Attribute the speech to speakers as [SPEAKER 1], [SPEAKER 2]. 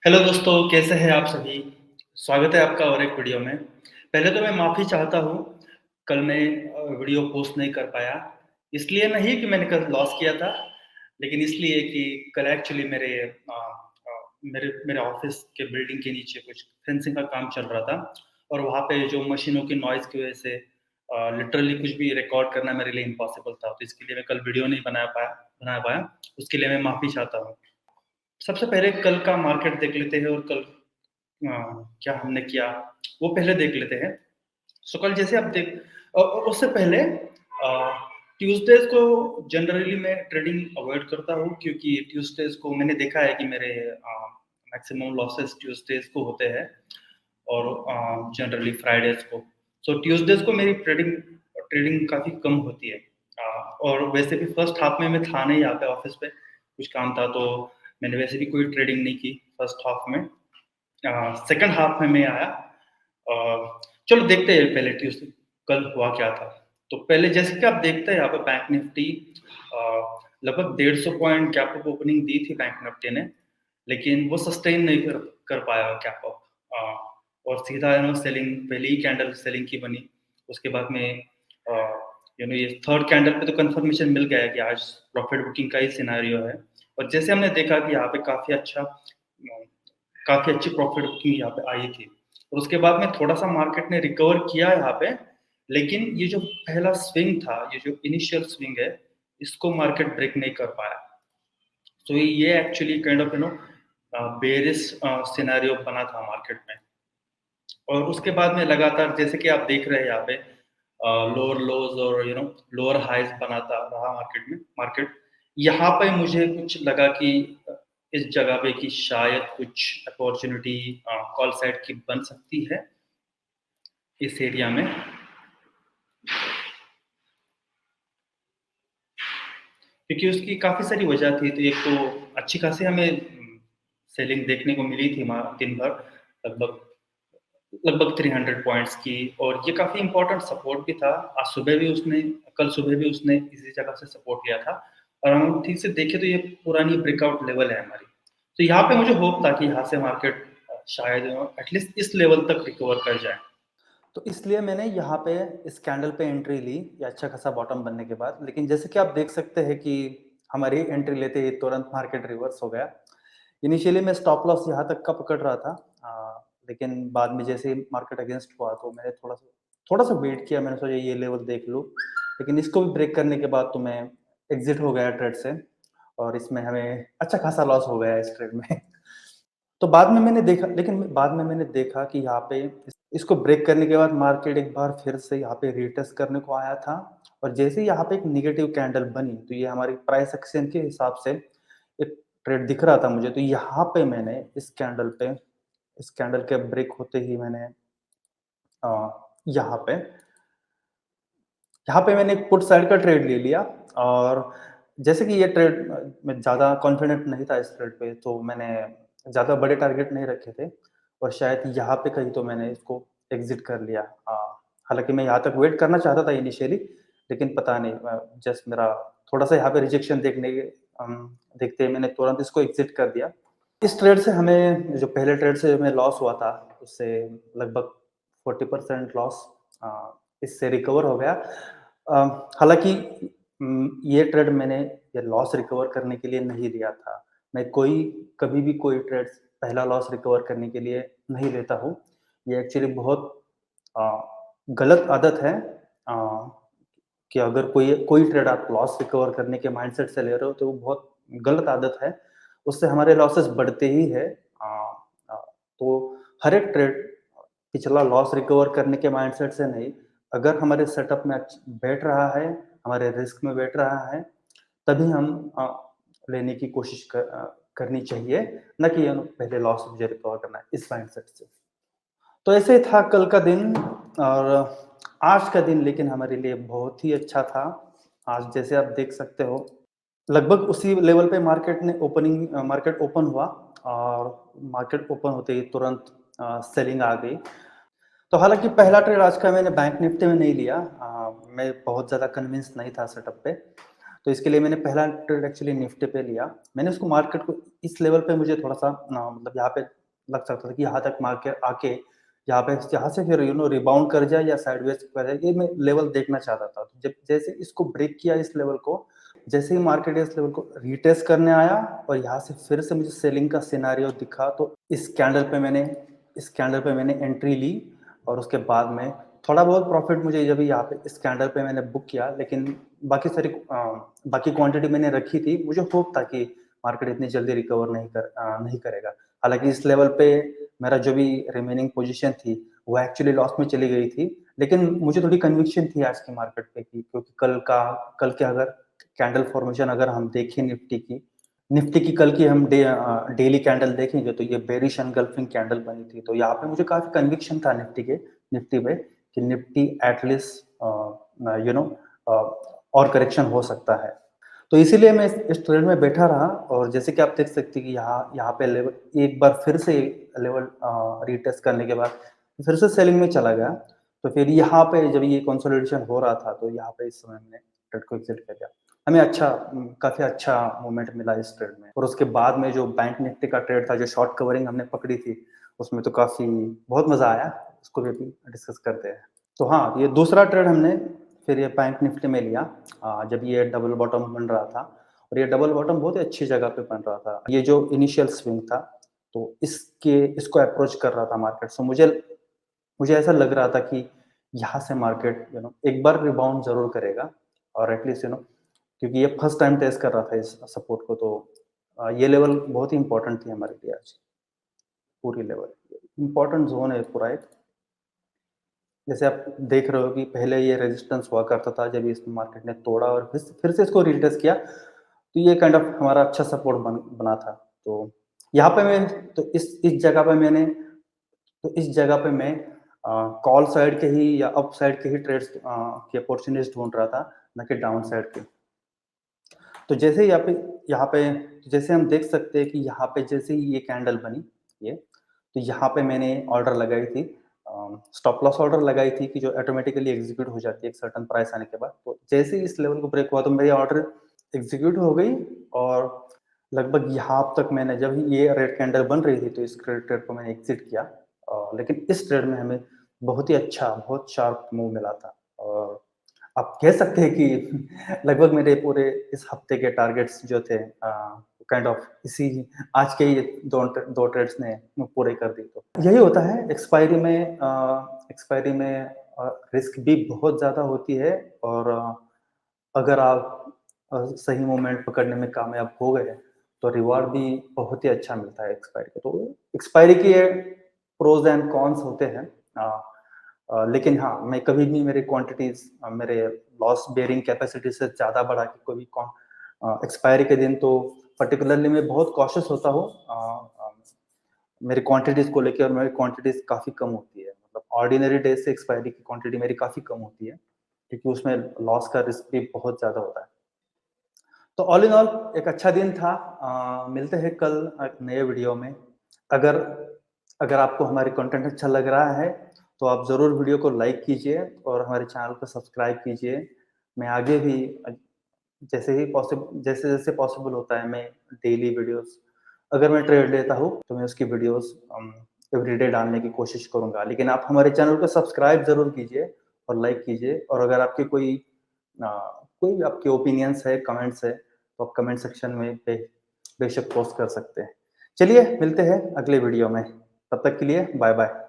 [SPEAKER 1] Hello दोस्तों, कैसे हैं आप सभी? स्वागत है आपका और एक वीडियो में। पहले तो मैं माफ़ी चाहता हूँ, कल मैं वीडियो पोस्ट नहीं कर पाया। इसलिए नहीं कि मैंने कल लॉस किया था, लेकिन इसलिए कि कल एक्चुअली मेरे मेरे ऑफ़िस के बिल्डिंग के नीचे कुछ फेंसिंग का काम चल रहा था और वहाँ पे जो मशीनों की नॉइज़ की वज़ह से लिटरली कुछ भी रिकॉर्ड करना मेरे लिए इम्पॉसिबल था। तो इसके लिए मैं कल वीडियो नहीं बना पाया। उसके लिए मैं माफ़ी चाहता हूँ। सबसे पहले कल का मार्केट देख लेते हैं और कल क्या हमने किया, वो पहले देख लेते हैं। सो कल जैसे आप उससे पहले ट्यूज़डेज़ को जनरली मैं ट्रेडिंग अवॉइड करता हूँ क्योंकि ट्यूज़डेज़ को मैंने देखा है कि मेरे मैक्सिमम लॉसेस ट्यूज़डेज़ को होते हैं और जनरली फ्राइडेज़ को। सो ट्यूज़डेज़ को मेरी ट्रेडिंग ट्रेडिंग काफ़ी कम होती है। और वैसे भी फर्स्ट हाफ में मैं था नहीं यहाँ पे ऑफ़िस पे, कुछ काम था तो मैंने वैसे भी कोई ट्रेडिंग नहीं की फर्स्ट हाफ में। सेकंड हाफ में मैं आया। चलो देखते हैं पहले ट्यूसडे कल हुआ क्या था। तो पहले जैसे कि आप देखते हैं यहाँ पे बैंक निफ्टी अ, लगभग 150 पॉइंट गैप अप ओपनिंग दी थी बैंक निफ्टी ने, लेकिन वो सस्टेन नहीं कर कर पाया गैप अप। और सीधा सेलिंग पहली ही कैंडल सेलिंग की बनी। उसके बाद में ये थर्ड कैंडल पे तो कंफर्मेशन मिल गया है कि आज प्रॉफिट बुकिंग का ही सिनेरियो है। और जैसे हमने देखा कि यहाँ पे काफ़ी अच्छी प्रॉफिट बुकिंग यहाँ पे आई थी। और उसके बाद में थोड़ा-सा मार्केट ने रिकवर किया यहाँ पे, लेकिन ये जो पहला स्विंग था, ये जो इनिशियल स्विंग है, इसको मार्केट ब्रेक नहीं कर पाया। तो ये actually kind of bearish scenario बना था मार्केट में। और उसके बाद में लगातार जैसे कि आप देख रहे हैं यहाँ पे लोअर लोज़ और लोअर हाइज़ बनाता रहा मार्केट। यहाँ पे मुझे कुछ लगा कि इस जगह पे कि शायद कुछ अपॉर्च्युनिटी कॉल साइड की बन सकती है इस एरिया में। क्योंकि उसकी काफ़ी सारी वजह थी। तो एक तो अच्छी खासी हमें सेलिंग देखने को मिली थी दिन भर लगभग लगभग 300 पॉइंट्स की। और ये काफ़ी इम्पोर्टेंट सपोर्ट भी था। कल सुबह भी उसने इसी जगह से सपोर्ट लिया था और हम ठीक से देखें तो ये पुरानी ब्रेकआउट लेवल है हमारी। तो यहाँ पे मुझे होप था कि यहाँ से मार्केट शायद एटलीस्ट इस लेवल तक रिकवर कर जाए। तो इसलिए मैंने यहाँ पे इस कैंडल पे एंट्री ली, ये अच्छा खासा बॉटम बनने के बाद। लेकिन जैसे कि आप देख सकते हैं कि हमारी एंट्री लेते ही तुरंत मार्केट रिवर्स हो गया। इनिशियली मैं स्टॉप लॉस यहाँ तक का पकड़ रहा था, लेकिन बाद में जैसे ही मार्केट अगेंस्ट हुआ तो मैंने थोड़ा-सा वेट किया, मैंने सोचा ये लेवल देख लूँ। लेकिन इसको भी ब्रेक करने के बाद तो मैं एग्ज़िट हो गया ट्रेड से और इसमें हमें अच्छा खासा लॉस हो गया इस ट्रेड में। तो बाद में मैंने देखा कि यहाँ पे इसको ब्रेक करने के बाद मार्केट एक बार फिर से यहाँ पे रीटेस्ट करने को आया था। और जैसे ही यहाँ पे एक नेगेटिव कैंडल बनी, तो ये हमारी प्राइस एक्शन के हिसाब से एक ट्रेड दिख रहा था मुझे। तो यहाँ पे मैंने इस कैंडल के ब्रेक होते ही मैंने अ, यहाँ पे यहाँ पे मैंने एक पुट साइड का ट्रेड ले लिया। और जैसे कि ये ट्रेड मैं ज़्यादा कॉन्फिडेंट नहीं था इस ट्रेड पे, तो मैंने ज़्यादा बड़े टारगेट नहीं रखे थे और शायद यहाँ पे कहीं तो मैंने इसको एग्ज़िट कर लिया। हालाँकि मैं यहाँ तक वेट करना चाहता था इनिशियली, लेकिन पता नहीं जस्ट मेरा थोड़ा-सा यहाँ पे रिजेक्शन देखते ही मैंने तुरंत इसको एग्ज़िट कर दिया। इस ट्रेड से हमें जो पहले ट्रेड से हमें लॉस हुआ था, उससे लगभग 40% लॉस इससे रिकवर हो गया। हालाँकि ये ट्रेड मैंने ये लॉस रिकवर करने के लिए नहीं लिया था। मैं कभी भी कोई ट्रेड पहला लॉस रिकवर करने के लिए नहीं लेता हूँ। ये एक्चुअली बहुत अ, गलत आदत है कि अगर कोई कोई ट्रेड आप लॉस रिकवर करने के माइंडसेट से ले रहे हो, तो वो बहुत गलत आदत है। उससे हमारे लॉसेस बढ़ते ही हैं। अ अ, तो हर एक ट्रेड पिछला लॉस रिकवर करने के माइंडसेट से नहीं, अगर हमारे सेटअप में बैठ रहा है, हमारे रिस्क में बैठ रहा है, तभी हम लेने की करनी चाहिए, ना कि पहले लॉस मुझे रिकवर करना है, इस माइंडसेट से। तो ऐसे था कल का दिन। और आज का दिन लेकिन हमारे लिए बहुत ही अच्छा था। आज जैसे आप देख सकते हो, लगभग उसी लेवल पे मार्केट ओपन हुआ और मार्केट ओपन होते ही तुरंत सेलिंग आ गई। तो हालाँकि पहला ट्रेड आज का मैंने बैंक निफ्टी में नहीं लिया। मैं बहुत ज़्यादा कन्विंस नहीं था सेटअप पे। तो इसके लिए मैंने पहला ट्रेड एक्चुअली निफ्टी पे लिया। मैंने उसको मार्केट को इस लेवल पे मुझे थोड़ा-सा मतलब यहाँ पे लग सकता था कि यहाँ तक मार्केट आके यहाँ से फिर रिबाउंड कर जाए या साइडवेज कर जाए, ये मैं लेवल देखना चाहता था। तो जब जैसे इसको ब्रेक किया इस लेवल को, जैसे ही मार्केट इस लेवल को रीटेस्ट करने आया और यहाँ से फिर से मुझे सेलिंग का सिनेरियो दिखा, तो इस कैंडल पे मैंने एंट्री ली और उसके बाद में थोड़ा बहुत प्रॉफिट मुझे जब यहाँ पे इस कैंडल पे मैंने बुक किया, लेकिन बाकी क्वांटिटी मैंने रखी थी। मुझे होप था कि मार्केट इतनी जल्दी रिकवर नहीं करेगा। हालांकि इस लेवल पे मेरा जो भी रिमेनिंग पोजीशन थी वो एक्चुअली लॉस में चली गई थी, लेकिन मुझे थोड़ी कन्विक्शन थी आज की मार्केट पे की, क्योंकि कल के अगर कैंडल फॉर्मेशन अगर हम देखें निफ्टी की कल की हम डेली कैंडल देखेंगे तो ये बेरिश एनगल्फिंग कैंडल बनी थी। तो यहाँ पे मुझे काफी कन्विक्शन था निफ्टी पे कि निफ्टी एटलीस्ट और करेक्शन हो सकता है। तो इसीलिए मैं इस ट्रेड में बैठा रहा और जैसे कि आप देख सकते हैं कि यहाँ पे लेवल एक बार फिर से लेवल रीटेस्ट करने के बाद फिर से सेलिंग में चला गया। तो फिर यहाँ पे जब ये कंसोलिडेशन हो रहा था तो यहाँ पे इस समय मैंने ट्रेड को एग्जिट कर दिया। हमें काफी अच्छा मूवमेंट मिला इस ट्रेड में। और उसके बाद में जो बैंक निफ्टी का ट्रेड था, जो शॉर्ट कवरिंग हमने पकड़ी थी, उसमें तो काफी बहुत मजा आया। उसको भी अभी डिस्कस करते हैं। तो हाँ, ये दूसरा ट्रेड हमने फिर ये बैंक निफ्टी में लिया जब ये डबल बॉटम बन रहा था। और ये डबल बॉटम बहुत ही अच्छी जगह पे बन रहा था। ये जो इनिशियल स्विंग था, तो इसको अप्रोच कर रहा था मार्केट। सो मुझे ऐसा लग रहा था कि यहाँ से मार्केट एक बार रिबाउंड जरूर करेगा। और एटलीस्ट क्योंकि ये फर्स्ट टाइम टेस्ट कर रहा था इस सपोर्ट को, तो ये लेवल बहुत ही इंपॉर्टेंट थी हमारे लिए। आज पूरी लेवल इंपॉर्टेंट जोन है पूरा एक। जैसे आप देख रहे हो कि पहले ये रेजिस्टेंस हुआ करता था, जब इस मार्केट ने तोड़ा और फिर से इसको रीटेस्ट किया, तो ये काइंड ऑफ हमारा अच्छा सपोर्ट बना था। तो यहाँ पे मैं तो इस जगह पे मैं कॉल साइड के ही या अप साइड के ही ट्रेड्स की अपॉर्चुनिटीज ढूंढ रहा था, न कि डाउन साइड के। तो जैसे यहाँ पे जैसे हम देख सकते हैं कि यहाँ पे जैसे ही ये कैंडल बनी तो यहाँ पे मैंने ऑर्डर लगाई थी, स्टॉप लॉस ऑर्डर लगाई थी कि जो ऑटोमेटिकली एग्जीक्यूट हो जाती है एक सर्टेन प्राइस आने के बाद। तो जैसे ही इस लेवल को ब्रेक हुआ तो मेरी ऑर्डर एग्जीक्यूट हो गई और लगभग यहाँ तक मैंने जब ये रेड कैंडल बन रही थी तो इस ट्रेड को मैंने एग्जिट किया। लेकिन इस ट्रेड में हमें बहुत ही अच्छा, बहुत शार्प मूव मिला था। और आप कह सकते हैं कि लगभग मेरे पूरे इस हफ्ते के टारगेट्स जो थे काइंड ऑफ इसी आज के ही दो ट्रेड्स ने पूरे कर दी। तो यही होता है एक्सपायरी में रिस्क भी बहुत ज़्यादा होती है। और अगर आप सही मोमेंट पकड़ने में कामयाब हो गए तो रिवॉर्ड भी बहुत ही अच्छा मिलता है एक्सपायरी का। तो एक्सपायरी के प्रोज एंड कॉन्स होते हैं। लेकिन हाँ, मैं कभी भी मेरी क्वांटिटीज मेरे लॉस बेयरिंग कैपेसिटी से ज़्यादा बढ़ा के कोई एक्सपायरी के दिन तो पर्टिकुलरली मैं बहुत कॉशियस होता हूँ मेरी क्वांटिटीज को लेकर। और मेरी क्वांटिटीज काफ़ी कम होती है, मतलब ऑर्डिनरी डेज से एक्सपायरी की क्वांटिटी मेरी काफ़ी कम होती है, क्योंकि उसमें लॉस का रिस्क भी बहुत ज़्यादा होता है। तो ऑल इन ऑल एक अच्छा दिन था। मिलते हैं कल एक नए वीडियो में। अगर अगर आपको हमारी कंटेंट अच्छा लग रहा है तो आप ज़रूर वीडियो को लाइक कीजिए और हमारे चैनल को सब्सक्राइब कीजिए। मैं आगे भी जैसे जैसे पॉसिबल होता है, मैं डेली वीडियोस, अगर मैं ट्रेड लेता हूँ तो मैं उसकी वीडियोस एवरीडे डालने की कोशिश करूंगा। लेकिन आप हमारे चैनल को सब्सक्राइब जरूर कीजिए और लाइक कीजिए। और अगर आपके कोई आपके ओपिनियंस है, कमेंट्स है, तो आप कमेंट सेक्शन में बेशक पोस्ट कर सकते हैं। चलिए मिलते हैं अगले वीडियो में, तब तक के लिए बाय बाय।